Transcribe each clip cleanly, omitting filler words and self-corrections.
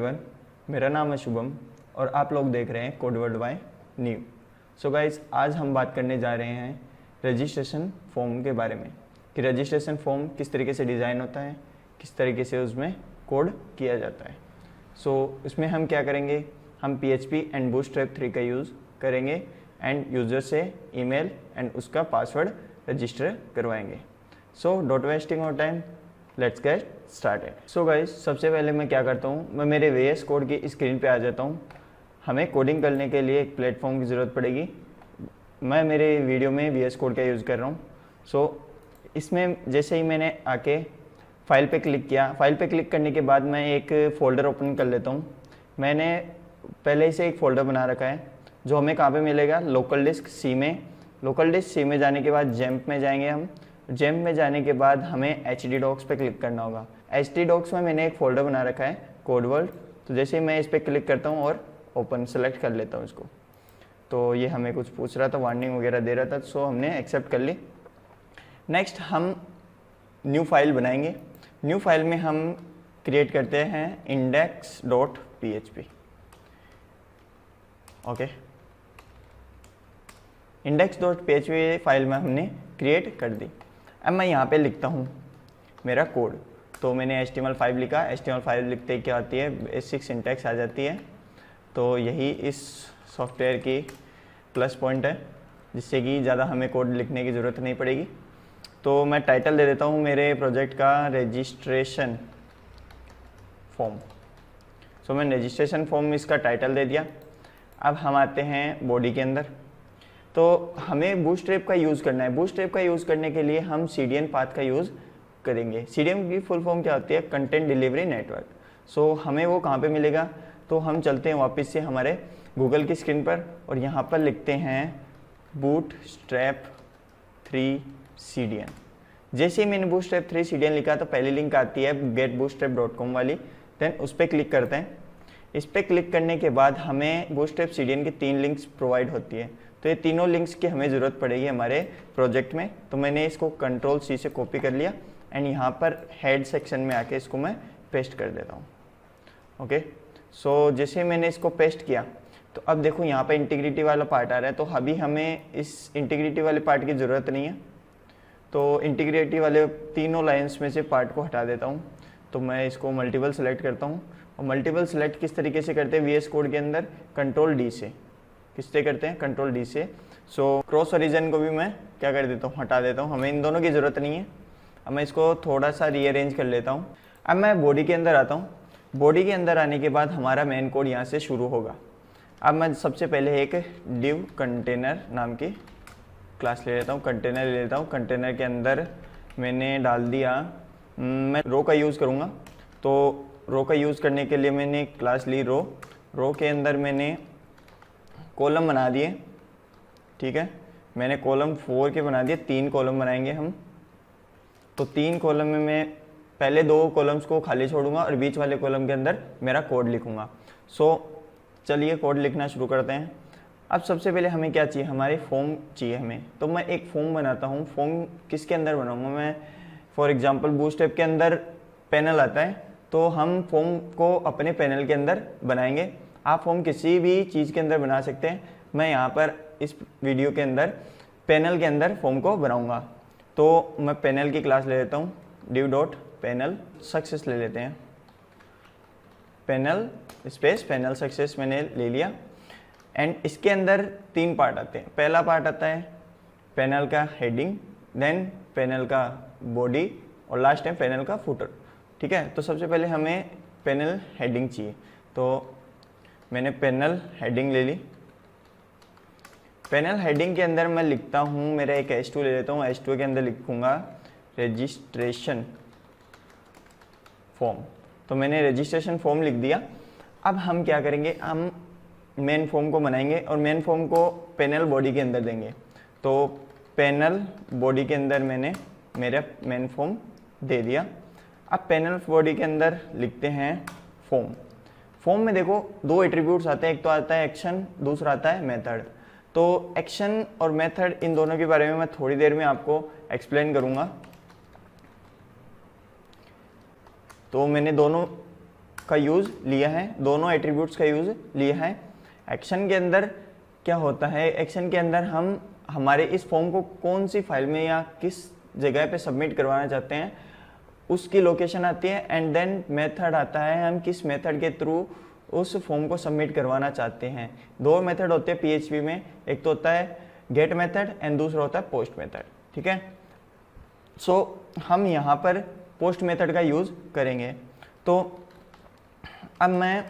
Everyone, मेरा नाम है शुभम और आप लोग देख रहे हैं code world by new. So guys, आज हम बात करने जा रहे हैं रजिस्ट्रेशन फॉर्म के बारे में कि रजिस्ट्रेशन फॉर्म किस तरीके से डिज़ाइन होता है, किस तरीके से उसमें कोड किया जाता है। सो इसमें हम क्या करेंगे, हम PHP एंड बूटस्ट्रैप 3 का यूज़ करेंगे एंड यूज़र से ईमेल एंड उसका पासवर्ड रजिस्टर करवाएंगे। So don't wasting our time, let's get started. So guys, सबसे पहले मैं क्या करता हूँ, मैं मेरे VS कोड की स्क्रीन पे आ जाता हूँ। हमें कोडिंग करने के लिए एक प्लेटफॉर्म की ज़रूरत पड़ेगी। मैं मेरे वीडियो में VS कोड का यूज़ कर रहा हूँ। सो इसमें जैसे ही मैंने आके फाइल पे क्लिक किया, फाइल पे क्लिक करने के बाद मैं एक फ़ोल्डर ओपन कर लेता हूँ। मैंने पहले से एक फ़ोल्डर बना रखा है जो हमें कहाँ पे मिलेगा, लोकल डिस्क C में। लोकल डिस्क C में जाने के बाद जैम्प में जाएंगे हम। जैम्प में जाने के बाद हमें HD डॉक्स पे क्लिक करना होगा। HD डॉक्स में मैंने एक फ़ोल्डर बना रखा है कोड वर्ल्ड। तो जैसे ही मैं इस पर क्लिक करता हूँ और ओपन सेलेक्ट कर लेता हूँ इसको, तो ये हमें कुछ पूछ रहा था, वार्निंग वगैरह दे रहा था, सो हमने एक्सेप्ट कर ली। नेक्स्ट हम न्यू फाइल बनाएंगे। न्यू फाइल में हम क्रिएट करते हैं index.php। ओके, index.php फाइल में हमने क्रिएट कर दी। अब मैं यहाँ पे लिखता हूँ मेरा कोड। तो मैंने HTML5 लिखा। HTML5 लिखते ही क्या आती है, बेसिक सिंटैक्स आ जाती है। तो यही इस सॉफ्टवेयर की प्लस पॉइंट है, जिससे कि ज़्यादा हमें कोड लिखने की ज़रूरत नहीं पड़ेगी। तो मैं टाइटल दे देता हूँ मेरे प्रोजेक्ट का, रजिस्ट्रेशन फॉर्म। सो मैं रजिस्ट्रेशन फॉर्म इसका टाइटल दे दिया। अब हम आते हैं बॉडी के अंदर। तो हमें बूटस्ट्रैप का यूज़ करना है। बूटस्ट्रैप का यूज़ करने के लिए हम CDN पाथ का यूज़ करेंगे। CDN की फुल फॉर्म क्या होती है, कंटेंट डिलीवरी नेटवर्क। सो हमें वो कहाँ पे मिलेगा, तो हम चलते हैं वापस से हमारे गूगल की स्क्रीन पर और यहाँ पर लिखते हैं बूटस्ट्रैप 3 CDN। जैसे ही मैंने बूटस्ट्रैप 3 CDN लिखा तो पहली लिंक आती है getbootstrap.com वाली। देन उस पर क्लिक करते हैं। इस पर क्लिक करने के बाद हमें बूटस्ट्रैप CDN की 3 लिंक्स प्रोवाइड होती है। तो ये तीनों लिंक्स की हमें ज़रूरत पड़ेगी हमारे प्रोजेक्ट में। तो मैंने इसको Ctrl+C से कॉपी कर लिया एंड यहाँ पर हेड सेक्शन में आके इसको मैं पेस्ट कर देता हूँ। ओके, सो जैसे मैंने इसको पेस्ट किया तो अब देखो यहाँ पे इंटीग्रिटी वाला पार्ट आ रहा है। तो अभी हमें इस इंटीग्रिटी वाले पार्ट की ज़रूरत नहीं है। तो इंटीग्रिटी वाले तीनों लाइन्स में से पार्ट को हटा देता हूँ। तो मैं इसको मल्टीपल सेलेक्ट करता हूँ। और मल्टीपल सेलेक्ट किस तरीके से करते हैं, VS कोड के अंदर Ctrl+D से। किससे करते हैं, Ctrl+D से। सो क्रॉस ओरिजिन को भी मैं क्या कर देता हूँ, हटा देता हूँ। हमें इन दोनों की ज़रूरत नहीं है। अब मैं इसको थोड़ा सा रीअरेंज कर लेता हूँ। अब मैं बॉडी के अंदर आता हूँ। बॉडी के अंदर आने के बाद हमारा मेन कोड यहाँ से शुरू होगा। अब मैं सबसे पहले एक div कंटेनर नाम की क्लास ले लेता हूँ, कंटेनर ले लेता हूँ। कंटेनर के अंदर मैंने डाल दिया, मैं रो का यूज़ करूँगा। तो रो का यूज़ करने के लिए मैंने एक क्लास ली रो। रो के अंदर मैंने कॉलम बना दिए। ठीक है, मैंने कॉलम 4 के बना दिए। 3 कॉलम बनाएंगे हम। तो 3 कॉलम में मैं पहले 2 कॉलम्स को खाली छोड़ूंगा और बीच वाले कॉलम के अंदर मेरा कोड लिखूंगा। सो चलिए कोड लिखना शुरू करते हैं। अब सबसे पहले हमें क्या चाहिए, हमारी फॉर्म चाहिए हमें। तो मैं एक फॉर्म बनाता हूँ। फॉर्म किसके अंदर बनाऊँगा मैं, फॉर एग्जांपल बूटस्ट्रैप के अंदर पैनल आता है, तो हम फॉर्म को अपने पैनल के अंदर बनाएंगे। आप फॉर्म किसी भी चीज़ के अंदर बना सकते हैं। मैं यहाँ पर इस वीडियो के अंदर पैनल के अंदर फॉर्म को बनाऊँगा। तो मैं पैनल की क्लास ले लेता हूँ, div.panel सक्सेस ले लेते हैं। पैनल स्पेस पैनल सक्सेस मैंने ले लिया। एंड इसके अंदर 3 पार्ट आते हैं। पहला पार्ट आता है पैनल का हेडिंग, देन पैनल का बॉडी और लास्ट टाइम पैनल का फुटर। ठीक है, तो सबसे पहले हमें पैनल हेडिंग चाहिए। तो मैंने पैनल हेडिंग ले ली। पैनल हेडिंग के अंदर मैं लिखता हूँ, मेरा एक H2 ले लेता हूँ। H2 के अंदर लिखूँगा रजिस्ट्रेशन फॉर्म। तो मैंने रजिस्ट्रेशन फॉर्म लिख दिया। अब हम क्या करेंगे, हम मेन फॉर्म को बनाएंगे और मेन फॉर्म को पैनल बॉडी के अंदर देंगे। तो पैनल बॉडी के अंदर मैंने मेरा मेन फॉर्म दे दिया। अब पैनल बॉडी के अंदर लिखते हैं फॉर्म। फॉर्म में देखो 2 एट्रीब्यूट्स आते हैं, एक तो आता है एक्शन, दूसरा आता है मेथड। तो एक्शन और मेथड, इन दोनों के बारे में मैं थोड़ी देर में आपको एक्सप्लेन करूँगा। तो मैंने दोनों का यूज़ लिया है, दोनों एट्रीब्यूट्स का यूज़ लिया है। एक्शन के अंदर क्या होता है, एक्शन के अंदर हम हमारे इस फॉर्म को कौन सी फाइल में या किस जगह पे सबमिट करवाना चाहते हैं उसकी लोकेशन आती है, एंड देन मेथड आता है, हम किस मेथड के थ्रू उस फॉर्म को सबमिट करवाना चाहते हैं। दो मेथड होते हैं PHP में, एक तो होता है गेट मेथड एंड दूसरा होता है पोस्ट मेथड, ठीक है। सो हम यहाँ पर पोस्ट मेथड का यूज़ करेंगे। तो अब मैं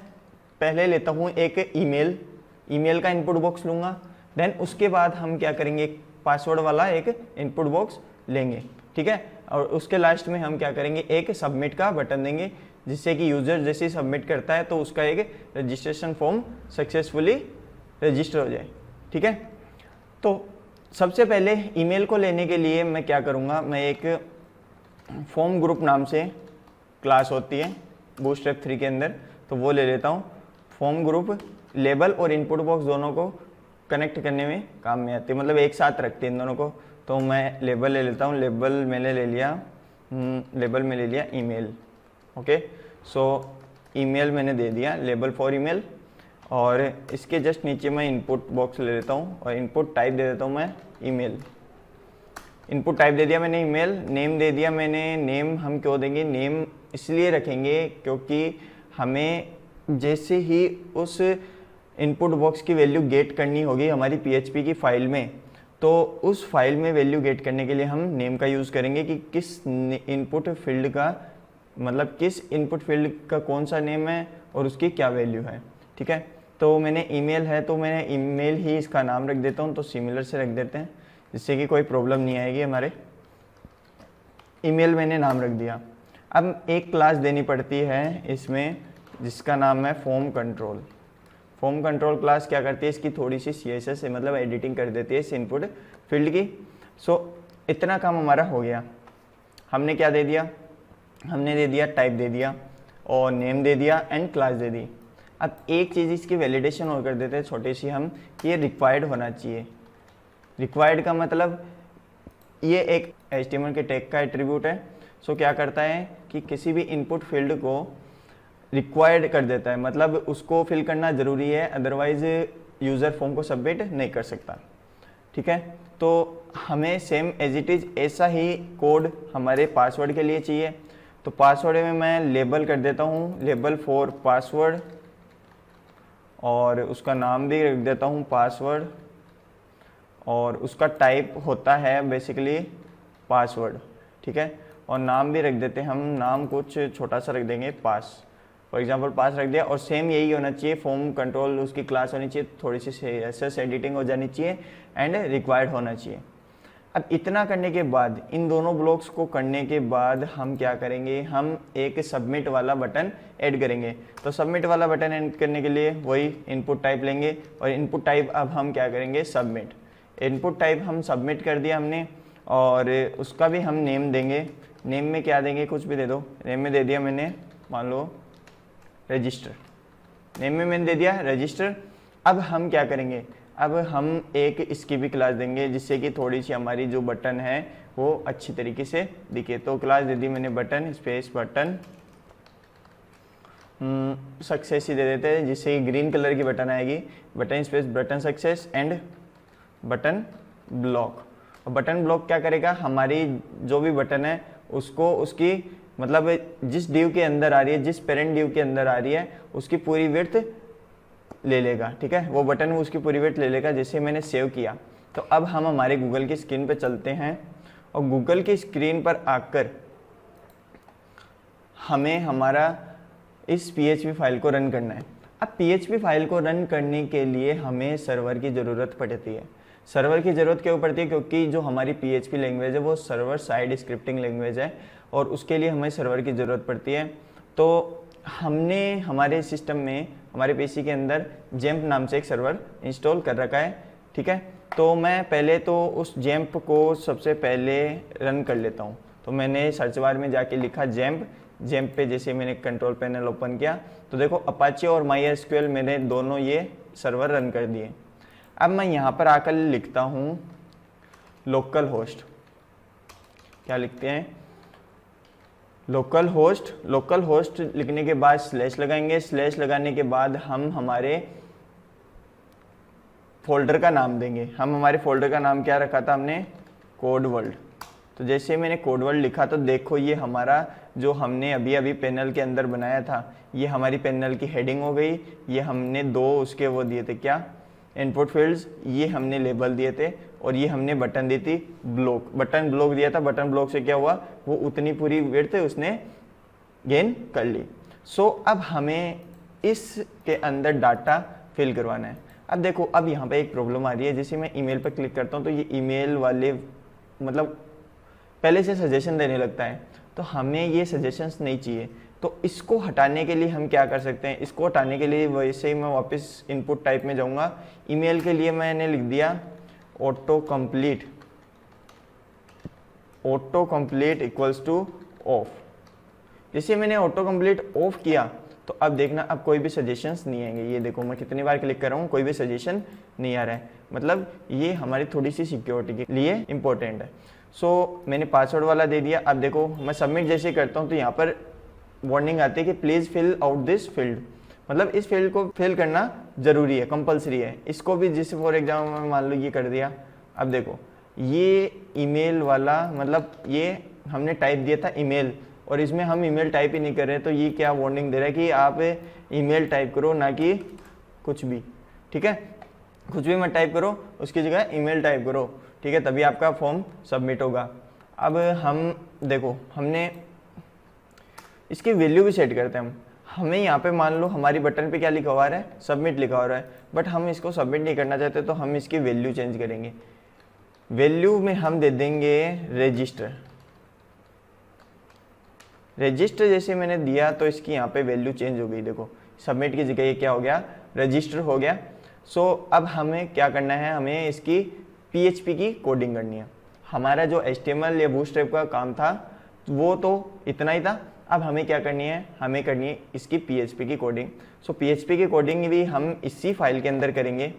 पहले लेता हूँ एक ईमेल का इनपुट बॉक्स लूँगा, देन उसके बाद हम क्या करेंगे, एक पासवर्ड वाला एक इनपुट बॉक्स लेंगे, ठीक है। और उसके लास्ट में हम क्या करेंगे, एक सबमिट का बटन देंगे, जिससे कि यूज़र जैसे ही सबमिट करता है तो उसका एक रजिस्ट्रेशन फॉर्म सक्सेसफुली रजिस्टर हो जाए, ठीक है। तो सबसे पहले ईमेल को लेने के लिए मैं क्या करूँगा, मैं एक फॉर्म ग्रुप नाम से क्लास होती है बूटस्ट्रैप 3 के अंदर, तो वो ले लेता हूँ। फॉर्म ग्रुप लेबल और इनपुट बॉक्स दोनों को कनेक्ट करने में काम में आती है, मतलब एक साथ रखते हैं इन दोनों को। तो मैं लेबल ले लेता हूँ, लेबल मैंने ले लिया, लेबल में ले लिया ईमेल, ओके। सो ईमेल मैंने दे दिया, लेबल फॉर ईमेल, और इसके जस्ट नीचे मैं इनपुट बॉक्स ले लेता हूँ और इनपुट टाइप दे देता हूँ मैं ईमेल। इनपुट टाइप दे दिया मैंने ईमेल, नेम दे दिया मैंने, नेम हम क्यों देंगे, नेम इसलिए रखेंगे क्योंकि हमें जैसे ही उस इनपुट बॉक्स की वैल्यू गेट करनी होगी हमारी PHP की फाइल में, तो उस फाइल में वैल्यू गेट करने के लिए हम नेम का यूज़ करेंगे कि किस इनपुट फील्ड का, मतलब किस इनपुट फील्ड का कौन सा नेम है और उसकी क्या वैल्यू है, ठीक है। तो मैंने ईमेल है तो मैंने ईमेल ही इसका नाम रख देता हूँ, तो सिमिलर से रख देते हैं जिससे कि कोई प्रॉब्लम नहीं आएगी हमारे। ईमेल मैंने नाम रख दिया। अब एक क्लास देनी पड़ती है इसमें जिसका नाम है form control. Form control class क्या करती है, इसकी थोड़ी सी CSS है, मतलब एडिटिंग कर देती है इस इनपुट फील्ड की। सो इतना काम हमारा हो गया। हमने क्या दे दिया, हमने दे दिया टाइप दे दिया और नेम दे दिया एंड क्लास दे दी। अब एक चीज़ इसकी वैलिडेशन और कर देते हैं छोटी सी हम, कि ये रिक्वायर्ड होना चाहिए। रिक्वायर्ड का मतलब ये एक HTML के टैग का एट्रीब्यूट है। सो क्या करता है कि किसी भी इनपुट फील्ड को रिक्वायर्ड कर देता है, मतलब उसको फिल करना ज़रूरी है, अदरवाइज यूज़र फॉर्म को सबमिट नहीं कर सकता, ठीक है। तो हमें सेम एज इट इज़ ऐसा ही कोड हमारे पासवर्ड के लिए चाहिए। तो पासवर्ड में मैं लेबल कर देता हूँ, लेबल फॉर पासवर्ड, और उसका नाम भी रख देता हूँ पासवर्ड, और उसका टाइप होता है बेसिकली पासवर्ड, ठीक है। और नाम भी रख देते हैं हम, नाम कुछ छोटा सा रख देंगे, पास, फॉर एग्जांपल पास रख दिया। और सेम यही होना चाहिए, फॉर्म कंट्रोल उसकी क्लास होनी चाहिए, थोड़ी सी CSS एडिटिंग हो जानी चाहिए एंड रिक्वायर्ड होना चाहिए। अब इतना करने के बाद, इन दोनों ब्लॉक्स को करने के बाद हम क्या करेंगे, हम एक सबमिट वाला बटन ऐड करेंगे। तो सबमिट वाला बटन ऐड करने के लिए वही इनपुट टाइप लेंगे, और इनपुट टाइप अब हम क्या करेंगे, सबमिट। इनपुट टाइप हम सबमिट कर दिया हमने, और उसका भी हम नेम देंगे। नेम में क्या देंगे, कुछ भी दे दो। नेम में दे दिया मैंने, मान लो रजिस्टर, नेम में मैंने दे दिया रजिस्टर। अब हम क्या करेंगे, अब हम एक इसकी भी क्लास देंगे जिससे कि थोड़ी सी हमारी जो बटन है वो अच्छी तरीके से दिखे। तो क्लास दे दी मैंने बटन स्पेस बटन सक्सेस ही दे देते हैं, जिससे ग्रीन कलर की बटन आएगी, button space button success and button block. और बटन ब्लॉक क्या करेगा, हमारी जो भी बटन है उसको उसकी मतलब जिस डिव के अंदर आ रही है, जिस पेरेंट डिव के अंदर आ रही है उसकी पूरी विड्थ ले लेगा, ठीक है। वो बटन उसकी पूरी विड्थ ले लेगा, जैसे मैंने सेव किया। तो अब हम हमारे गूगल की स्क्रीन पर चलते हैं, और गूगल की स्क्रीन पर आकर हमें हमारा इस PHP फाइल को रन करना है। अब PHP फाइल को रन करने के लिए हमें सर्वर की ज़रूरत पड़ती है। सर्वर की ज़रूरत क्यों पड़ती है, क्योंकि जो हमारी PHP लैंग्वेज है वो सर्वर साइड स्क्रिप्टिंग लैंग्वेज है, और उसके लिए हमें सर्वर की ज़रूरत पड़ती है। तो हमने हमारे सिस्टम में, हमारे PC के अंदर जेम्प नाम से एक सर्वर इंस्टॉल कर रखा है, ठीक है। तो मैं पहले तो उस जेम्प को सबसे पहले रन कर लेता हूँ। तो मैंने सर्च बार में जाके लिखा जेम्प, जेम्प पे जैसे मैंने कंट्रोल पैनल ओपन किया तो देखो अपाचे और MySQL मैंने दोनों ये सर्वर रन कर दिए। अब मैं यहाँ पर आकर लिखता हूँ लोकल होस्ट, क्या लिखते हैं, लोकल होस्ट लिखने के बाद स्लैश लगाएंगे, स्लैश लगाने के बाद हम हमारे फोल्डर का नाम देंगे। हम हमारे फोल्डर का नाम क्या रखा था हमने, कोड वर्ल्ड। तो जैसे मैंने कोड वर्ल्ड लिखा तो देखो ये हमारा जो हमने अभी अभी पैनल के अंदर बनाया था ये हमारी पैनल की हेडिंग हो गई। ये हमने दो उसके वो दिए थे क्या, इनपुट फील्ड्स, ये हमने लेबल दिए थे और ये हमने बटन दी थी ब्लॉक, बटन ब्लॉक दिया था। बटन ब्लॉक से क्या हुआ, वो उतनी पूरी विड्थ उसने गेन कर ली। सो अब हमें इसके अंदर डाटा फिल करवाना है। अब देखो अब यहाँ पे एक प्रॉब्लम आ रही है, जैसे मैं ईमेल पर क्लिक करता हूँ तो ये ईमेल वाले मतलब पहले से सजेशन देने लगता है, तो हमें ये सजेशंस नहीं चाहिए। तो इसको हटाने के लिए हम क्या कर सकते हैं, इसको हटाने के लिए वैसे ही मैं वापस इनपुट टाइप में जाऊँगा। ईमेल के लिए मैंने लिख दिया auto complete equals two of. जैसे मैंने ऑटो कंप्लीट ऑफ किया तो अब देखना अब कोई भी सजेशंस नहीं आएंगे। ये देखो मैं कितनी बार क्लिक कर रहा हूँ कोई भी सजेशन नहीं आ रहा है, मतलब ये हमारी थोड़ी सी सिक्योरिटी के लिए इंपॉर्टेंट है। सो मैंने पासवर्ड वाला दे दिया। अब देखो मैं सबमिट जैसे करता हूँ तो यहाँ पर वार्निंग आती है कि please fill out this field, मतलब इस फील्ड को फिल करना ज़रूरी है, कंपलसरी है। इसको भी जैसे फॉर एग्जाम्पल मान लो ये कर दिया। अब देखो ये ईमेल वाला मतलब ये हमने टाइप दिया था ईमेल और इसमें हम ईमेल टाइप ही नहीं कर रहे, तो ये क्या वार्निंग दे रहा है कि आप ईमेल टाइप करो ना कि कुछ भी, ठीक है, कुछ भी मत टाइप करो, उसकी जगह ईमेल टाइप करो, ठीक है, तभी आपका फॉर्म सबमिट होगा। अब हम देखो हमने इसकी वैल्यू भी सेट करते हैं। हमें यहाँ पे मान लो हमारी बटन पे क्या लिखा हुआ है, सबमिट लिखा हो रहा है, बट हम इसको सबमिट नहीं करना चाहते तो हम इसकी वैल्यू चेंज करेंगे। वैल्यू में हम दे देंगे रजिस्टर जैसे मैंने दिया तो इसकी यहाँ पे वैल्यू चेंज हो गई। देखो सबमिट की जगह ये क्या हो गया, रजिस्टर हो गया। सो अब हमें क्या करना है, हमें इसकी PHP की कोडिंग करनी है। हमारा जो HTML या बूटस्ट्रैप का काम था वो तो इतना ही था। अब हमें क्या करनी है, हमें करनी है इसकी PHP की कोडिंग। सो PHP की कोडिंग भी हम इसी फाइल के अंदर करेंगे।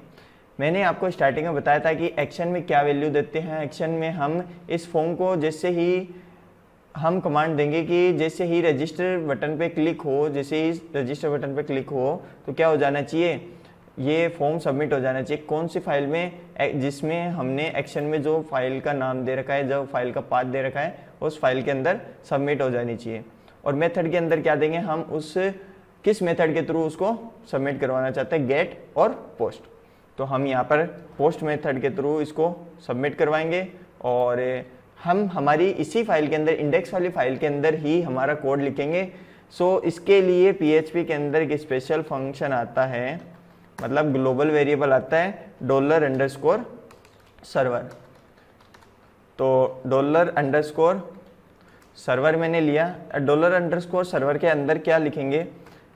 मैंने आपको स्टार्टिंग में बताया था कि एक्शन में क्या वैल्यू देते हैं। एक्शन में हम इस फॉर्म को जैसे ही हम कमांड देंगे कि जैसे ही रजिस्टर बटन पे क्लिक हो, जैसे ही रजिस्टर बटन पे क्लिक हो तो क्या हो जाना चाहिए, ये फॉर्म सबमिट हो जाना चाहिए। कौन सी फाइल में, जिसमें हमने एक्शन में जो फाइल का नाम दे रखा है, जो फाइल का पाथ दे रखा है, उस फाइल के अंदर सबमिट हो जानी चाहिए। और मेथड के अंदर क्या देंगे, हम उस किस मेथड के थ्रू उसको सबमिट करवाना चाहते हैं, गेट और पोस्ट। तो हम यहाँ पर पोस्ट मेथड के थ्रू इसको सबमिट करवाएंगे और हम हमारी इसी फाइल के अंदर, इंडेक्स वाली फाइल के अंदर ही हमारा कोड लिखेंगे। सो इसके लिए PHP के अंदर एक स्पेशल फंक्शन आता है, मतलब ग्लोबल वेरिएबल आता है $_server। तो $_server मैंने लिया। $_server के अंदर क्या लिखेंगे,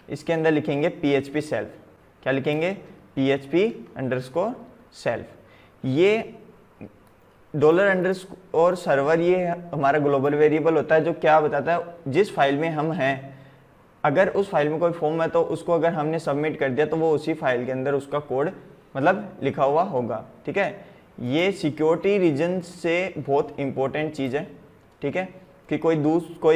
इसके अंदर लिखेंगे PHP self। क्या लिखेंगे, PHP_self। ये $_server ये हमारा ग्लोबल वेरिएबल होता है जो क्या बताता है, जिस फाइल में हम हैं अगर उस फाइल में कोई फॉर्म है तो उसको अगर हमने सबमिट कर दिया तो वो उसी फाइल के अंदर उसका कोड मतलब लिखा हुआ होगा, ठीक है। ये सिक्योरिटी रीजन से बहुत इंपॉर्टेंट चीज़ है, ठीक है, कि कोई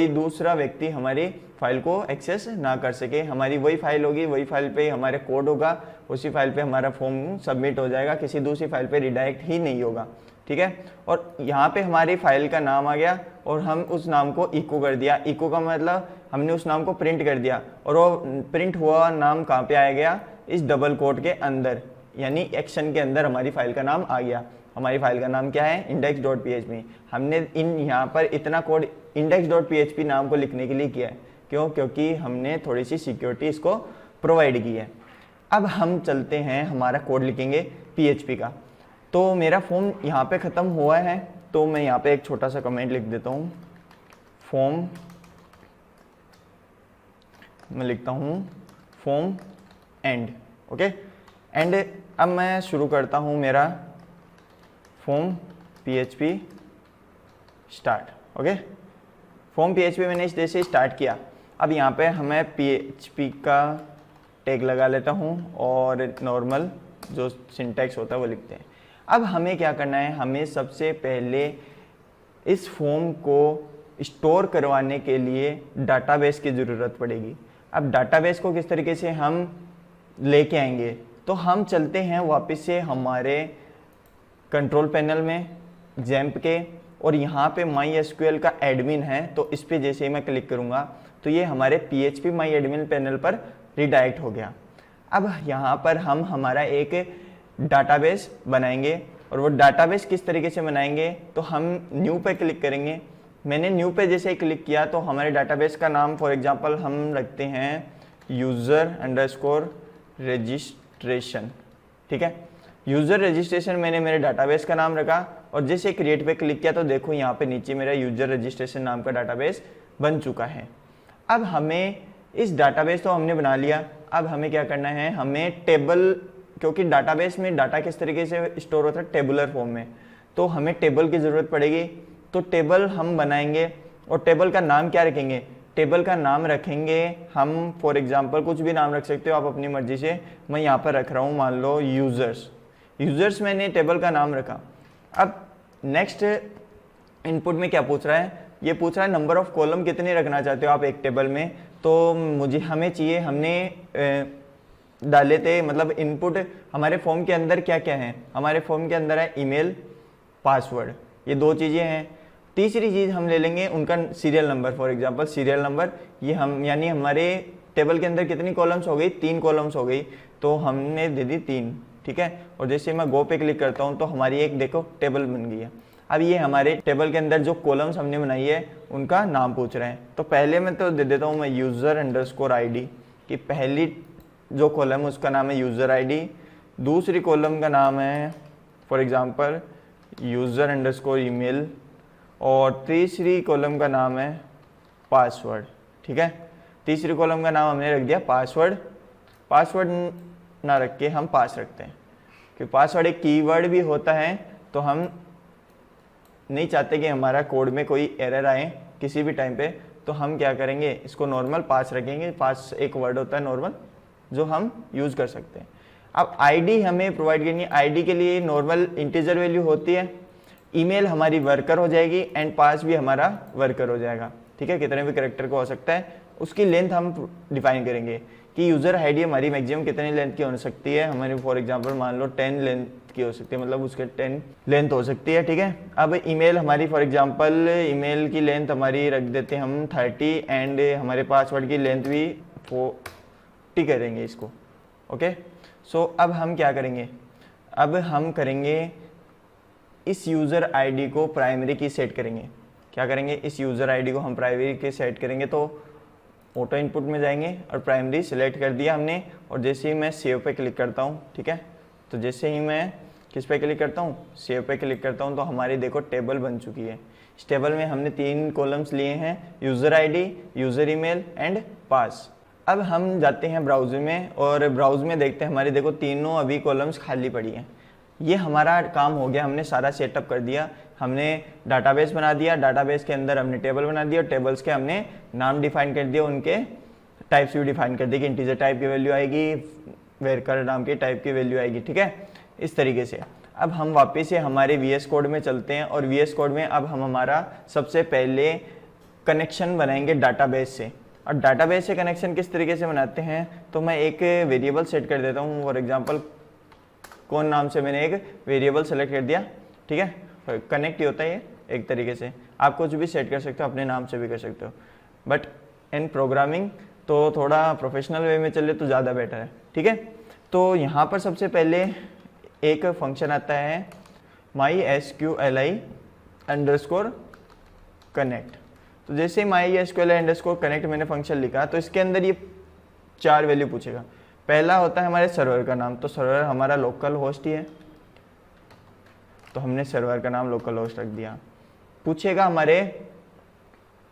दूसरा व्यक्ति हमारी फाइल को एक्सेस ना कर सके। हमारी वही फाइल होगी, वही फाइल पे हमारे कोड होगा, उसी फाइल पे हमारा फॉर्म सबमिट हो जाएगा, किसी दूसरी फाइल पे रिडायरेक्ट ही नहीं होगा, ठीक है। और यहाँ पे हमारी फाइल का नाम आ गया और हम उस नाम को इको कर दिया। इको का मतलब हमने उस नाम को प्रिंट कर दिया और वो प्रिंट हुआ नाम कहाँ पे आ गया, इस डबल कोट के अंदर, यानी एक्शन के अंदर हमारी फाइल का नाम आ गया। हमारी फाइल का नाम क्या है, index.php। हमने यहाँ पर इतना कोड index.php नाम को लिखने के लिए किया है, क्यों, क्योंकि हमने थोड़ी सी सिक्योरिटी इसको प्रोवाइड की है। अब हम चलते हैं, हमारा कोड लिखेंगे PHP का। तो मेरा फॉर्म यहाँ पे ख़त्म हुआ है, तो मैं यहाँ पे एक छोटा सा कमेंट लिख देता हूँ, फॉर्म, मैं लिखता हूँ फॉर्म एंड, ओके एंड। अब मैं शुरू करता हूँ मेरा form PHP start, okay. Form PHP मैंने इस जैसे स्टार्ट किया। अब यहाँ पे हमें PHP का टैग लगा लेता हूँ और नॉर्मल जो सिंटैक्स होता है वो लिखते हैं। अब हमें क्या करना है, हमें सबसे पहले इस फॉर्म को स्टोर करवाने के लिए डाटाबेस की ज़रूरत पड़ेगी। अब डाटाबेस को किस तरीके से हम लेके आएंगे, तो हम चलते हैं वापस से हमारे कंट्रोल पैनल में जैम्प के, और यहाँ पे माई एसक्यूएल का एडमिन है, तो इस पर जैसे ही मैं क्लिक करूँगा तो ये हमारे PHP माई एडमिन पैनल पर रिडायरेक्ट हो गया। अब यहाँ पर हम हमारा एक डाटाबेस बनाएंगे, और वो डाटाबेस किस तरीके से बनाएंगे, तो हम न्यू पे क्लिक करेंगे। मैंने न्यू पे जैसे ही क्लिक किया तो हमारे डाटाबेस का नाम फॉर एग्जांपल हम रखते हैं यूज़र अंडरस्कोर रजिस्ट्रेशन, ठीक है। यूज़र रजिस्ट्रेशन मैंने मेरे डाटाबेस का नाम रखा, और जैसे क्रिएट पे क्लिक किया तो देखो यहाँ पे नीचे मेरा यूज़र रजिस्ट्रेशन नाम का डाटाबेस बन चुका है। अब हमें इस डाटाबेस तो हमने बना लिया, अब हमें क्या करना है, हमें टेबल, क्योंकि डाटाबेस में डाटा किस तरीके से स्टोर होता है, टेबुलर फॉर्म में, तो हमें टेबल की ज़रूरत पड़ेगी। तो टेबल हम बनाएंगे, और टेबल का नाम क्या रखेंगे, टेबल का नाम रखेंगे हम फॉर एग्जांपल कुछ भी नाम रख सकते हो आप अपनी मर्जी से। मैं यहाँ पर रख रहा हूँ मान लो यूज़र्स मैंने टेबल का नाम रखा। अब नेक्स्ट इनपुट में क्या पूछ रहा है, ये पूछ रहा है नंबर ऑफ कॉलम कितने रखना चाहते हो आप एक टेबल में। तो हमें चाहिए, हमने डाले थे, मतलब इनपुट हमारे फॉर्म के अंदर क्या क्या है, हमारे फॉर्म के अंदर है ईमेल, पासवर्ड, ये 2 चीज़ें हैं। तीसरी चीज़ हम ले लेंगे उनका serial number, for example serial number, ये हम यानी हमारे टेबल के अंदर कितनी कॉलम्स हो गई, 3 कॉलम्स हो गई, तो हमने दे दी 3, ठीक है। और जैसे मैं गो पे क्लिक करता हूँ तो हमारी एक देखो टेबल बन गई है। अब ये हमारे टेबल के अंदर जो कॉलम्स हमने बनाई है उनका नाम पूछ रहे हैं, तो पहले मैं तो दे देता हूँ मैं यूज़र अंडरस्कोर ID, कि पहली जो कॉलम है उसका नाम है यूज़र ID, दूसरी कॉलम का नाम है for example user underscore email, और तीसरी कॉलम का नाम है पासवर्ड, ठीक है। तीसरी कॉलम का नाम हमने रख दिया पासवर्ड ना रख के हम पास रखते हैं, क्योंकि पासवर्ड एक कीवर्ड भी होता है, तो हम नहीं चाहते कि हमारा कोड में कोई एरर आए किसी भी टाइम पे, तो हम क्या करेंगे, इसको नॉर्मल पास रखेंगे। पास एक वर्ड होता है नॉर्मल जो हम यूज़ कर सकते हैं। अब ID हमें प्रोवाइड करनी है, ID के लिए नॉर्मल इंटीजर वैल्यू होती है, ईमेल हमारी वर्कर हो जाएगी, एंड पास भी हमारा वर्कर हो जाएगा, ठीक है, कितने भी कैरेक्टर को हो सकता है। उसकी लेंथ हम डिफाइन करेंगे कि यूज़र ID हमारी मैक्सिमम कितनी लेंथ की हो सकती है, हमारी फॉर एग्जांपल मान लो 10 लेंथ की हो सकती है, मतलब उसके 10 लेंथ हो सकती है, ठीक है। अब ईमेल हमारी फॉर एग्जांपल ईमेल की लेंथ हमारी रख देते हैं हम 30, एंड हमारे पासवर्ड की लेंथ भी 40 करेंगे इसको, ओके। सो अब हम क्या करेंगे, अब हम करेंगे इस यूज़र ID को प्राइमरी की सेट करेंगे। क्या करेंगे, इस यूज़र ID को हम प्राइमरी की सेट करेंगे, तो ऑटो इनपुट में जाएंगे और प्राइमरी सेलेक्ट कर दिया हमने, और जैसे ही मैं सेव पे क्लिक करता हूँ, ठीक है, तो जैसे ही मैं किस पे क्लिक करता हूँ, सेव पे क्लिक करता हूँ, तो हमारी देखो टेबल बन चुकी है। इस टेबल में हमने 3 कॉलम्स लिए हैं, user ID, user email and pass. अब हम जाते हैं ब्राउज़र में, और ब्राउज़ में देखते हैं हमारी देखो तीनों अभी कॉलम्स खाली पड़ी हैं। ये हमारा काम हो गया, हमने सारा सेटअप कर दिया, हमने डाटाबेस बना दिया, डाटाबेस के अंदर हमने टेबल बना दिया, और टेबल्स के हमने नाम डिफाइन कर दिया, उनके टाइप्स भी डिफाइन कर दिए कि इंटीजर टाइप की वैल्यू आएगी, वेरिएबल नाम की टाइप की वैल्यू आएगी, ठीक है, इस तरीके से। अब हम वापस से हमारे VS कोड में चलते हैं, और VS कोड में अब हम हमारा सबसे पहले कनेक्शन बनाएंगे डाटाबेस से। और डाटाबेस से कनेक्शन किस तरीके से बनाते हैं, तो मैं एक वेरिएबल सेट कर देता हूँ, फॉर एग्जांपल कौन नाम से मैंने एक वेरिएबल सेलेक्ट कर दिया, ठीक है। कनेक्ट ही होता है ये एक तरीके से, आप कुछ भी सेट कर सकते हो, अपने नाम से भी कर सकते हो, बट इन प्रोग्रामिंग तो थोड़ा प्रोफेशनल वे में चले तो ज़्यादा बेटर है, ठीक है। तो यहाँ पर सबसे पहले एक फंक्शन आता है MySQLi अंडरस्कोर कनेक्ट। तो जैसे MySQLi अंडरस्कोर कनेक्ट मैंने फंक्शन लिखा, तो इसके अंदर ये 4 वैल्यू पूछेगा। पहला होता है हमारे सर्वर का नाम, तो सर्वर हमारा लोकल होस्ट ही है, तो हमने सर्वर का नाम लोकल होस्ट रख दिया। पूछेगा हमारे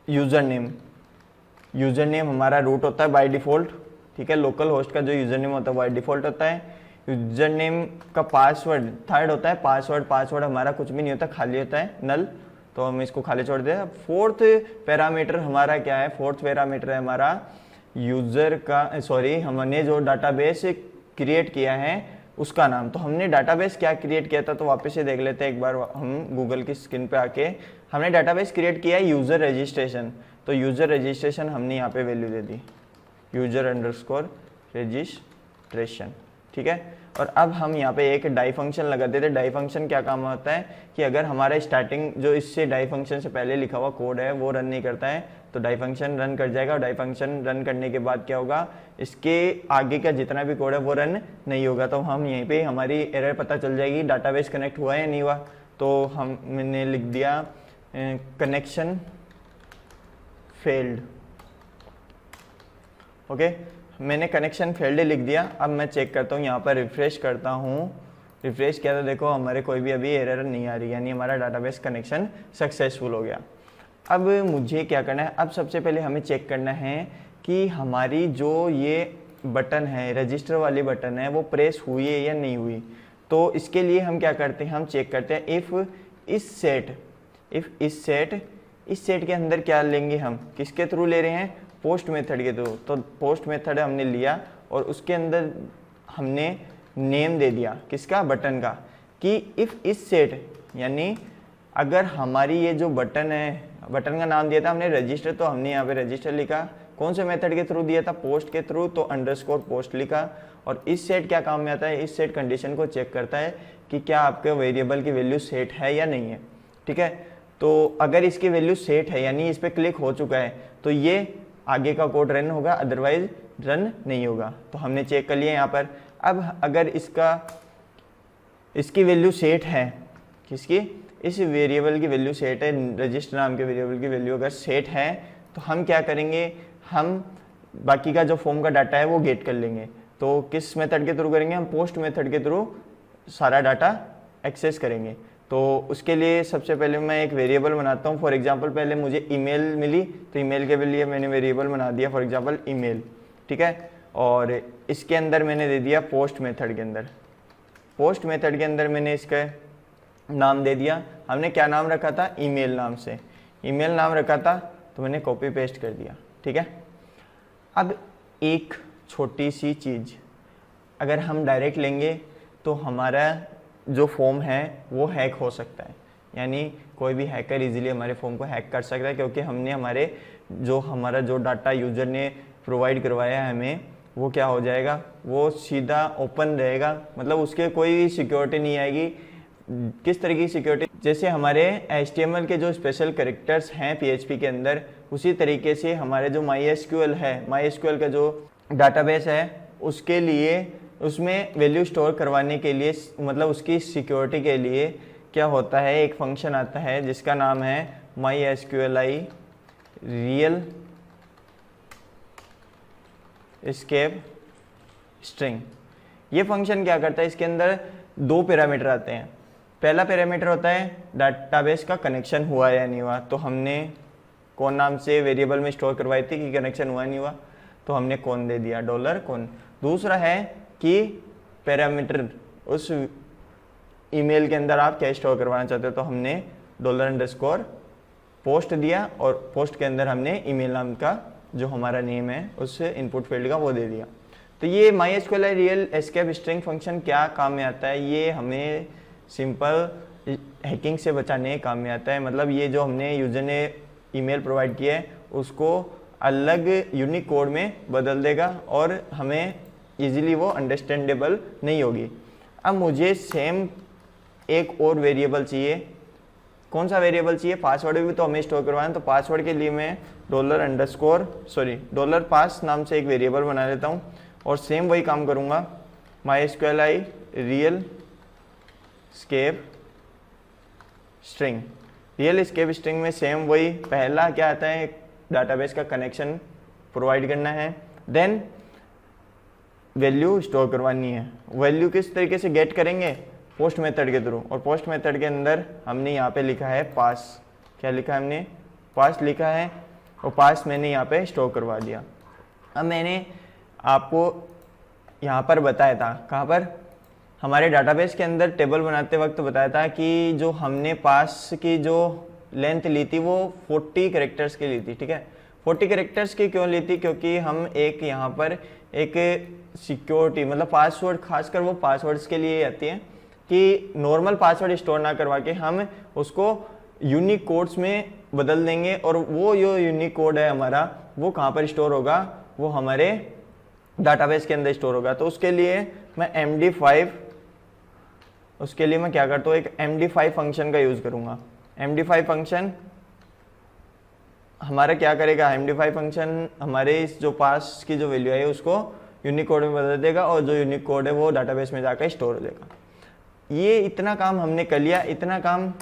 यूज़र नेम हमारा रूट होता है बाय डिफ़ॉल्ट, ठीक है। लोकल होस्ट का जो यूज़र नेम होता है बाय डिफ़ॉल्ट होता है। यूज़र नेम का पासवर्ड थर्ड होता है, पासवर्ड हमारा कुछ भी नहीं होता, खाली होता है, नल, तो हम इसको खाली छोड़ दें। फोर्थ पैरामीटर हमारा क्या है, फोर्थ पैरामीटर है हमारा यूज़र का, हमने जो डाटाबेस क्रिएट किया है उसका नाम। तो हमने डाटाबेस क्या क्रिएट किया था, तो वापस से देख लेते हैं एक बार हम गूगल की स्क्रीन पे आके। हमने डाटाबेस क्रिएट किया है यूज़र रजिस्ट्रेशन, तो यूज़र रजिस्ट्रेशन हमने यहाँ पे वैल्यू दे दी यूज़र अंडरस्कोर रजिस्ट्रेशन, ठीक है। और अब हम यहाँ पे एक डाई फंक्शन लगा देते हैं। डाई फंक्शन क्या काम होता है कि अगर हमारा स्टार्टिंग जो इससे डाई फंक्शन से पहले लिखा हुआ कोड है वो रन नहीं करता है तो डाई फंक्शन रन कर जाएगा, और डाई फंक्शन रन करने के बाद क्या होगा, इसके आगे का जितना भी कोड है वो रन नहीं होगा। तो हम यहीं पे हमारी एरर पता चल जाएगी डाटाबेस कनेक्ट हुआ है या नहीं हुआ। तो हमने लिख दिया कनेक्शन फेल्ड, ओके, मैंने कनेक्शन फेल्ड लिख दिया। अब मैं चेक करता हूँ, यहाँ पर रिफ्रेश करता हूँ, रिफ्रेश किया तो देखो हमारे कोई भी अभी एरर नहीं आ रही, यानी हमारा डाटाबेस कनेक्शन सक्सेसफुल हो गया। अब मुझे क्या करना है, अब सबसे पहले हमें चेक करना है कि हमारी जो ये बटन है, रजिस्टर वाली बटन है, वो प्रेस हुई है या नहीं हुई। तो इसके लिए हम क्या करते हैं, हम चेक करते हैं इस सेट के अंदर क्या लेंगे, हम किसके थ्रू ले रहे हैं, पोस्ट मेथड के थ्रू। तो पोस्ट मेथड हमने लिया और उसके अंदर हमने नेम दे दिया किसका, बटन का, कि इफ़ इस सेट, यानी अगर हमारी ये जो बटन है, बटन का नाम दिया था हमने रजिस्टर, तो हमने यहाँ पे रजिस्टर लिखा। कौन से मेथड के थ्रू दिया था, पोस्ट के थ्रू, तो अंडरस्कोर पोस्ट लिखा। और इस सेट क्या काम में आता है, इस सेट कंडीशन को चेक करता है कि क्या आपके वेरिएबल की वैल्यू सेट है या नहीं है, ठीक है। तो अगर इसकी वैल्यू सेट है यानी इस पर क्लिक हो चुका है तो ये आगे का कोड रन होगा, अदरवाइज रन नहीं होगा। तो हमने चेक कर लिया यहाँ पर। अब अगर इसकी वैल्यू सेट है, किसकी, इस वेरिएबल की वैल्यू सेट है, रजिस्टर नाम के वेरिएबल की वैल्यू अगर सेट है तो हम क्या करेंगे, हम बाकी का जो फॉर्म का डाटा है वो गेट कर लेंगे। तो किस मेथड के थ्रू करेंगे, हम पोस्ट मेथड के थ्रू सारा डाटा एक्सेस करेंगे। तो उसके लिए सबसे पहले मैं एक वेरिएबल बनाता हूँ। फॉर एग्जांपल पहले मुझे ईमेल मिली तो ईमेल के लिए मैंने वेरिएबल बना दिया फॉर एग्जांपल ईमेल, ठीक है। और इसके अंदर मैंने दे दिया पोस्ट मेथड के अंदर, पोस्ट मेथड के अंदर मैंने इसका नाम दे दिया, हमने क्या नाम रखा था, ईमेल नाम से, ईमेल नाम रखा था, तो मैंने कॉपी पेस्ट कर दिया, ठीक है। अब एक छोटी सी चीज़, अगर हम डायरेक्ट लेंगे तो हमारा जो फॉर्म है वो हैक हो सकता है, यानी कोई भी हैकर इजीली हमारे फॉर्म को हैक कर सकता है, क्योंकि हमने हमारा जो डाटा यूज़र ने प्रोवाइड करवाया है हमें, वो क्या हो जाएगा, वो सीधा ओपन रहेगा, मतलब उसके कोई सिक्योरिटी नहीं आएगी। किस तरह की सिक्योरिटी, जैसे हमारे HTML के जो स्पेशल कैरेक्टर्स हैं PHP के अंदर, उसी तरीके से हमारे जो MySQL है, MySQL का जो डाटाबेस है, उसके लिए उसमें वैल्यू स्टोर करवाने के लिए, मतलब उसकी सिक्योरिटी के लिए क्या होता है, एक फंक्शन आता है जिसका नाम है MySQLi रियल एस्केप स्ट्रिंग। ये फंक्शन क्या करता है, इसके अंदर दो पैरामीटर आते हैं। पहला पैरामीटर होता है डाटाबेस का कनेक्शन हुआ या नहीं हुआ, तो हमने कौन नाम से वेरिएबल में स्टोर करवाई थी कि कनेक्शन हुआ नहीं हुआ, तो हमने कौन दे दिया, $कौन। दूसरा है कि पैरामीटर उस ईमेल के अंदर आप क्या स्टोर करवाना चाहते हो, तो हमने $_ पोस्ट दिया, और पोस्ट के अंदर हमने ईमेल नाम का जो हमारा नेम है उस इनपुट फील्ड का वो दे दिया। तो ये MySQLi real escape string function क्या काम में आता है, ये हमें सिंपल हैकिंग से बचाने काम में आता है। मतलब ये जो हमने यूजर ने ईमेल प्रोवाइड किया है उसको अलग यूनिक कोड में बदल देगा और हमें इजीली वो अंडरस्टैंडेबल नहीं होगी। अब मुझे सेम एक और वेरिएबल चाहिए, कौन सा वेरिएबल चाहिए, पासवर्ड भी तो हमें स्टोर करवाना है, तो पासवर्ड के लिए मैं $pass नाम से एक वेरिएबल बना लेता हूँ और सेम वही काम करूँगा, MySQLi real escape string. Real escape string में सेम वही, पहला क्या आता है, डाटाबेस का कनेक्शन प्रोवाइड करना है, देन वैल्यू स्टोर करवानी है। वैल्यू किस तरीके से गेट करेंगे, पोस्ट मेथड के थ्रू, और पोस्ट मेथड के अंदर हमने यहाँ पे लिखा है पास, क्या लिखा है हमने, पास लिखा है, और पास मैंने यहाँ पे स्टोर करवा दिया। अब मैंने आपको यहाँ पर बताया था, कहाँ पर, हमारे डाटाबेस के अंदर टेबल बनाते वक्त बताया था कि जो हमने पास की जो लेंथ ली थी वो 40 कैरेक्टर्स की ली थी, ठीक है। 40 कैरेक्टर्स की क्यों ली थी, क्योंकि हम एक यहाँ पर एक सिक्योरिटी, मतलब पासवर्ड, खासकर वो पासवर्ड्स के लिए आती है कि नॉर्मल पासवर्ड स्टोर ना करवा के हम उसको यूनिक कोड्स में बदल देंगे और वो जो यूनिक कोड है हमारा वो कहाँ पर स्टोर होगा, वो हमारे डाटाबेस के अंदर स्टोर होगा। तो उसके लिए मैं MD5 उसके लिए मैं क्या करता हूँ, एक MD5 फंक्शन का यूज़ करूँगा। MD5 फंक्शन हमारा क्या करेगा, MD5 फंक्शन हमारे इस जो पास की जो वैल्यू है उसको यूनिक कोड में बदल देगा और जो यूनिक कोड है वो डाटाबेस में जाकर स्टोर हो जाएगा। ये इतना काम हमने कर लिया। इतना काम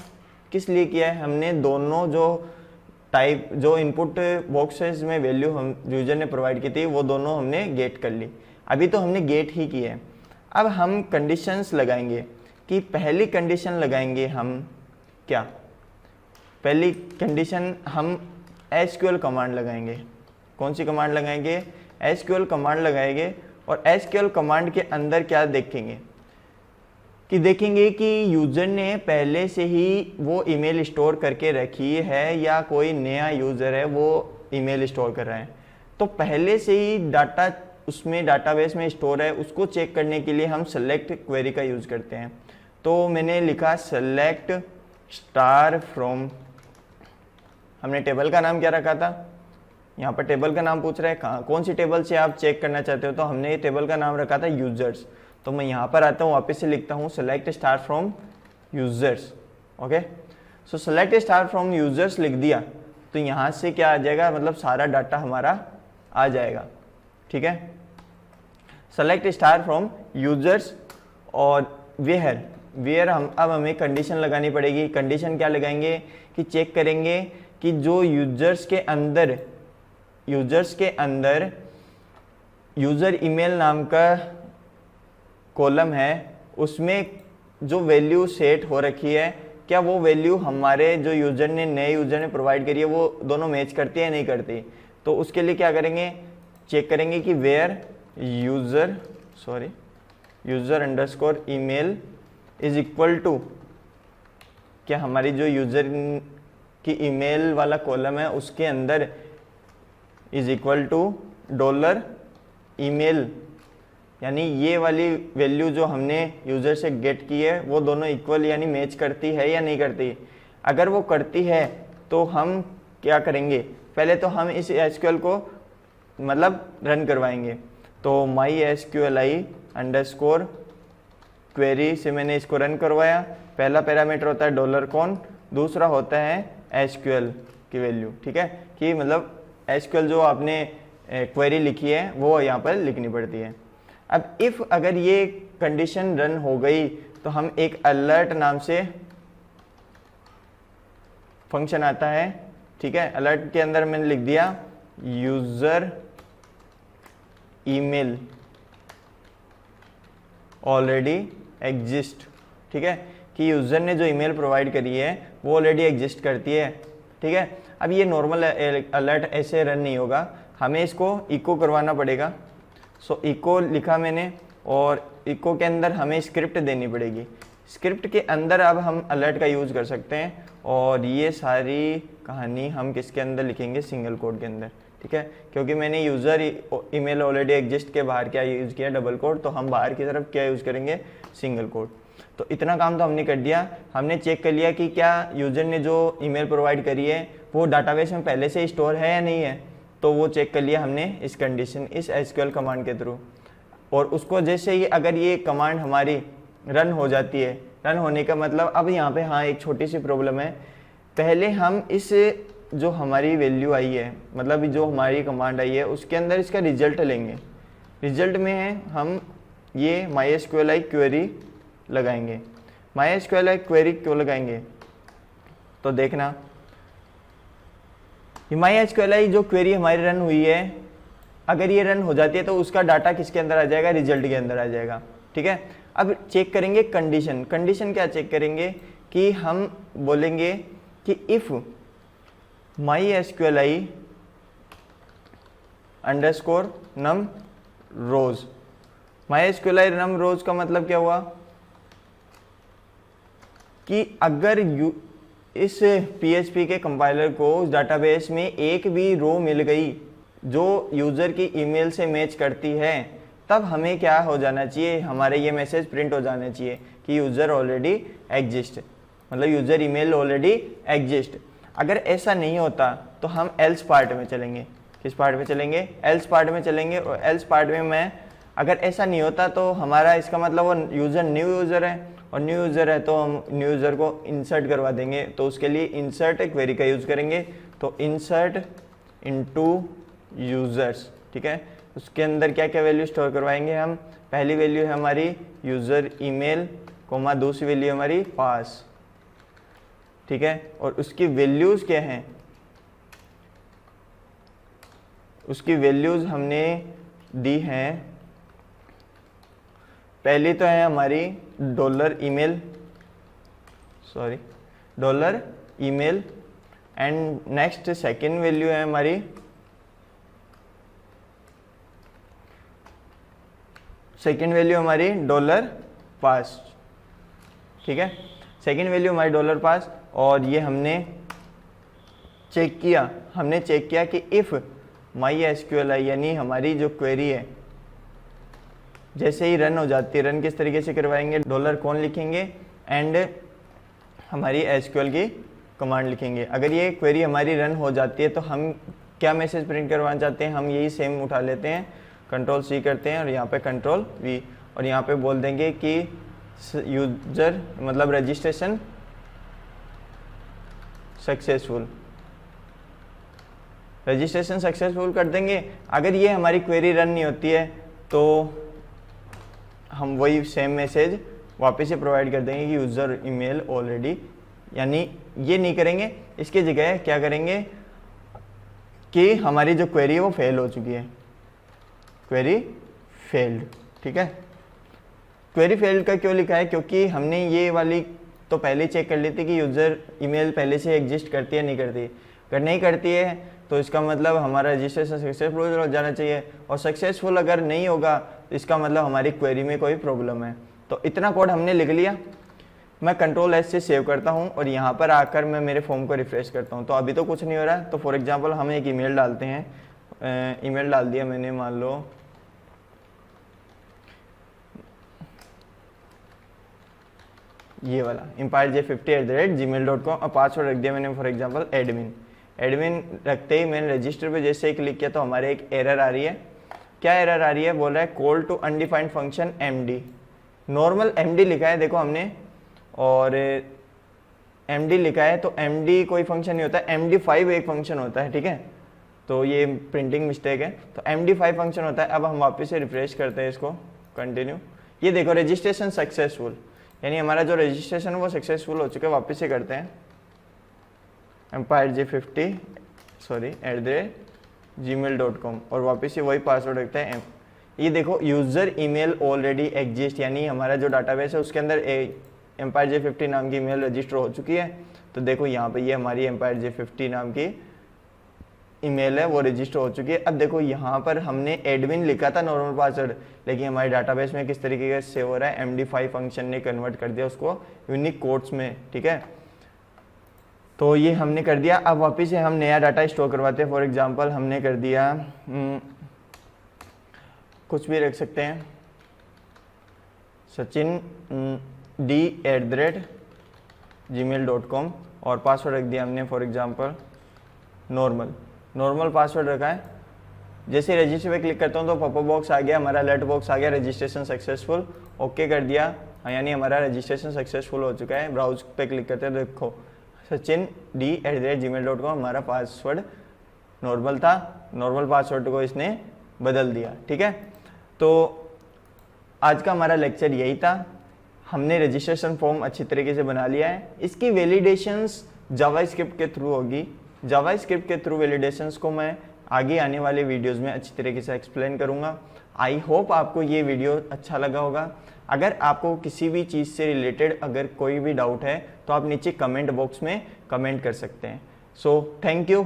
किस लिए किया है, हमने दोनों जो इनपुट बॉक्सेस में वैल्यू हम यूजर ने प्रोवाइड की थी वो दोनों हमने गेट कर ली। अभी तो हमने गेट ही की है। अब हम कंडीशंस लगाएंगे कि पहली कंडीशन लगाएंगे हम क्या, पहली कंडीशन हम SQL कमांड लगाएंगे। कौन सी कमांड लगाएंगे, SQL कमांड लगाएंगे। और SQL कमांड के अंदर क्या देखेंगे कि देखेंगे कि यूज़र ने पहले से ही वो ईमेल स्टोर करके रखी है या कोई नया यूज़र है वो ईमेल स्टोर कर रहा है। तो पहले से ही डाटा उसमें डाटाबेस में स्टोर है, उसको चेक करने के लिए हम सेलेक्ट क्वेरी का यूज़ करते हैं। तो मैंने लिखा सेलेक्ट स्टार फ्रॉम, हमने टेबल का नाम क्या रखा था, यहाँ पर टेबल का नाम पूछ रहा है, कहाँ कौन सी टेबल से आप चेक करना चाहते हो, तो हमने टेबल का नाम रखा था यूजर्स। तो मैं यहाँ पर आता हूँ, वापस से लिखता हूँ select star from users. Okay, so select star from users लिख दिया तो यहाँ से क्या आ जाएगा, मतलब सारा डाटा हमारा आ जाएगा। ठीक है, सेलेक्ट स्टार फ्रॉम यूजर्स और वेयर हम अब हमें कंडीशन लगानी पड़ेगी। कंडीशन क्या लगाएंगे कि चेक करेंगे कि जो यूजर्स के अंदर यूज़र ईमेल नाम का कॉलम है उसमें जो वैल्यू सेट हो रखी है, क्या वो वैल्यू हमारे जो नए यूज़र ने प्रोवाइड करी है वो दोनों मैच करती है या नहीं करती। तो उसके लिए क्या करेंगे, चेक करेंगे कि where user underscore email is equal to, क्या हमारी जो यूज़र की ईमेल वाला कॉलम है उसके अंदर is equal to dollar email, यानी ये वाली वैल्यू जो हमने यूज़र से गेट की है वो दोनों इक्वल यानी मैच करती है या नहीं करती। अगर वो करती है तो हम क्या करेंगे, पहले तो हम इस SQL को मतलब रन करवाएंगे। तो MySQLi अंडरस्कोर क्वेरी से मैंने इसको रन करवाया। पहला पैरामीटर होता है डॉलर कॉन, दूसरा होता है SQL की वैल्यू। ठीक है, कि मतलब SQL जो आपने क्वेरी लिखी है वो यहाँ पर लिखनी पड़ती है। अब इफ़ अगर ये कंडीशन रन हो गई तो हम एक अलर्ट नाम से फंक्शन आता है। ठीक है, अलर्ट के अंदर मैंने लिख दिया यूज़र ईमेल ऑलरेडी एग्जिस्ट। ठीक है, कि यूज़र ने जो ईमेल प्रोवाइड करी है वो ऑलरेडी एग्जिस्ट करती है। ठीक है, अब ये नॉर्मल अलर्ट ऐसे रन नहीं होगा, हमें इसको इको करवाना पड़ेगा। सो इको लिखा मैंने और इको के अंदर हमें स्क्रिप्ट देनी पड़ेगी। स्क्रिप्ट के अंदर अब हम अलर्ट का यूज़ कर सकते हैं और ये सारी कहानी हम किसके अंदर लिखेंगे, सिंगल कोड के अंदर। ठीक है, क्योंकि मैंने यूज़र ईमेल ऑलरेडी एग्जिस्ट के बाहर क्या यूज़ किया, डबल कोड, तो हम बाहर की तरफ क्या यूज़ करेंगे, सिंगल कोड। तो इतना काम तो हमने कर दिया। हमने चेक कर लिया कि क्या यूज़र ने जो ईमेल प्रोवाइड करी है वो डाटाबेस में पहले से स्टोर है या नहीं है, तो वो चेक कर लिया हमने इस कंडीशन, इस SQL कमांड के थ्रू। और उसको जैसे ही अगर ये कमांड हमारी रन हो जाती है, रन होने का मतलब अब यहाँ पे हाँ एक छोटी सी प्रॉब्लम है। पहले हम इस जो हमारी वैल्यू आई है, मतलब जो हमारी कमांड आई है उसके अंदर इसका रिजल्ट लेंगे। रिजल्ट में है हम ये MySQLi क्वेरी लगाएंगे। MySQLi क्वेरी क्यों लगाएंगे, तो देखना MySQLi जो क्वेरी हमारी रन हुई है, अगर ये रन हो जाती है तो उसका डाटा किसके अंदर आ जाएगा, रिजल्ट के अंदर आ जाएगा। ठीक है, अब चेक करेंगे कंडीशन। कंडीशन क्या चेक करेंगे कि हम बोलेंगे कि if MySQLi underscore num rows. MySQLi num rows का मतलब क्या हुआ कि अगर इस PHP के कंपाइलर को उस डाटाबेस में एक भी रो मिल गई जो यूज़र की ईमेल से मैच करती है, तब हमें क्या हो जाना चाहिए, हमारे ये मैसेज प्रिंट हो जाना चाहिए कि यूज़र ऑलरेडी एग्जिस्ट। मतलब यूज़र ईमेल ऑलरेडी एग्जिस्ट। अगर ऐसा नहीं होता तो हम एल्स पार्ट में चलेंगे। किस पार्ट में चलेंगे? एल्स पार्ट में चलेंगे। और एल्स पार्ट में मैं अगर ऐसा नहीं होता तो हमारा इसका मतलब वो यूज़र न्यू यूज़र है, और न्यू यूज़र है तो हम न्यू यूज़र को इंसर्ट करवा देंगे। तो उसके लिए इंसर्ट क्वेरी का यूज़ करेंगे। तो इंसर्ट इनटू यूज़र्स, ठीक है। उसके अंदर क्या क्या वैल्यू स्टोर करवाएंगे हम? पहली वैल्यू है हमारी यूज़र ईमेल, कोमा दूसरी वैल्यू हमारी पास, ठीक है। और उसकी वैल्यूज़ क्या हैं? उसकी वैल्यूज़ हमने दी हैं, पहली तो है हमारी dollar email and next second value है हमारी डॉलर पास, ठीक है। सेकेंड वैल्यू हमारी डॉलर पास। और ये हमने चेक किया कि इफ़ माई एसक्यूएल आई, यानी हमारी जो क्वेरी है जैसे ही रन हो जाती है, रन किस तरीके से करवाएंगे? डॉलर कॉन लिखेंगे एंड हमारी एसक्यूएल की कमांड लिखेंगे। अगर ये क्वेरी हमारी रन हो जाती है तो हम क्या मैसेज प्रिंट करवाना चाहते हैं? हम यही सेम उठा लेते हैं, कंट्रोल सी करते हैं और यहाँ पे कंट्रोल वी, और यहाँ पे बोल देंगे कि यूजर मतलब रजिस्ट्रेशन सक्सेसफुल कर देंगे। अगर ये हमारी क्वेरी रन नहीं होती है तो हम वही सेम मैसेज वापस से प्रोवाइड कर देंगे कि यूज़र ईमेल ऑलरेडी, यानी ये नहीं करेंगे, इसकी जगह क्या करेंगे कि हमारी जो क्वेरी है वो फेल हो चुकी है, क्वेरी फेल्ड, ठीक है। क्वेरी फेल्ड का क्यों लिखा है? क्योंकि हमने ये वाली तो पहले चेक कर ली थी कि यूज़र ईमेल पहले से एग्जिस्ट करती है नहीं करती। अगर नहीं करती है तो इसका मतलब हमारा रजिस्ट्रेशन सक्सेसफुल हो जाना चाहिए, और सक्सेसफुल अगर नहीं होगा तो इसका मतलब हमारी क्वेरी में कोई प्रॉब्लम है। तो इतना कोड हमने लिख लिया। मैं कंट्रोल एस से सेव करता हूँ और यहाँ पर आकर मैं मेरे फॉर्म को रिफ्रेश करता हूँ। तो अभी तो कुछ नहीं हो रहा है। तो फॉर एग्जांपल हम एक ईमेल डालते हैं, ईमेल डाल दिया मैंने, मान लो ये वाला empirej50@gmail.com, और पासवर्ड रख दिया मैंने फॉर एग्जांपल एडमिन रखते ही मैंने रजिस्टर पे जैसे ही क्लिक किया तो हमारे एक एरर आ रही है। क्या एरर आ रही है? बोल रहा है call to undefined function MD. Normal MD लिखा है देखो हमने, और एमडी लिखा है तो एमडी कोई फंक्शन नहीं होता, MD5 एक फंक्शन होता है, ठीक है। तो ये प्रिंटिंग मिस्टेक है, तो MD5 फंक्शन होता है। अब हम वापस से रिफ्रेश करते हैं इसको, कंटिन्यू। ये देखो रजिस्ट्रेशन सक्सेसफुल, यानी हमारा जो रजिस्ट्रेशन वो सक्सेसफुल हो चुका है। वापस से करते हैं empirej50@gmail.com और वापस से वही पासवर्ड रखते हैं। ये देखो यूज़र ईमेल ऑलरेडी एग्जिस्ट, यानी हमारा जो डाटाबेस है उसके अंदर empirej50 नाम की ईमेल रजिस्टर हो चुकी है। तो देखो यहाँ पे ये हमारी empirej50 नाम की ईमेल है वो रजिस्टर हो चुकी है। अब देखो यहाँ पर हमने एडमिन लिखा था नॉर्मल पासवर्ड, लेकिन हमारे डाटाबेस में किस तरीके का सेव हो रहा है? MD5 फंक्शन ने कन्वर्ट कर दिया उसको यूनिक कोड्स में, ठीक है। तो ये हमने कर दिया। अब वापस से हम नया डाटा स्टोर करवाते हैं। फॉर एग्जांपल हमने कर दिया कुछ भी रख सकते हैं, सचिन d@gmail.com, और पासवर्ड रख दिया हमने फॉर एग्जांपल नॉर्मल पासवर्ड रखा है। जैसे रजिस्टर पे क्लिक करता हूँ तो पॉपअप बॉक्स आ गया, हमारा अलर्ट बॉक्स आ गया, रजिस्ट्रेशन सक्सेसफुल, ओके कर दिया, यानी हमारा रजिस्ट्रेशन सक्सेसफुल हो चुका है। ब्राउज पे क्लिक करते हैं, देखो सचिन d@gmail.com, हमारा पासवर्ड नॉर्मल था, नॉर्मल पासवर्ड को इसने बदल दिया, ठीक है। तो आज का हमारा लेक्चर यही था। हमने रजिस्ट्रेशन फॉर्म अच्छी तरीके से बना लिया है। इसकी वैलिडेशंस जावास्क्रिप्ट के थ्रू होगी। जावास्क्रिप्ट के थ्रू वैलिडेशंस को मैं आगे आने वाले वीडियोस में अच्छी तरीके से एक्सप्लेन करूंगा। आई होप आपको ये वीडियो अच्छा लगा होगा। अगर आपको किसी भी चीज़ से रिलेटेड अगर कोई भी डाउट है तो आप नीचे कमेंट बॉक्स में कमेंट कर सकते हैं। So thank you.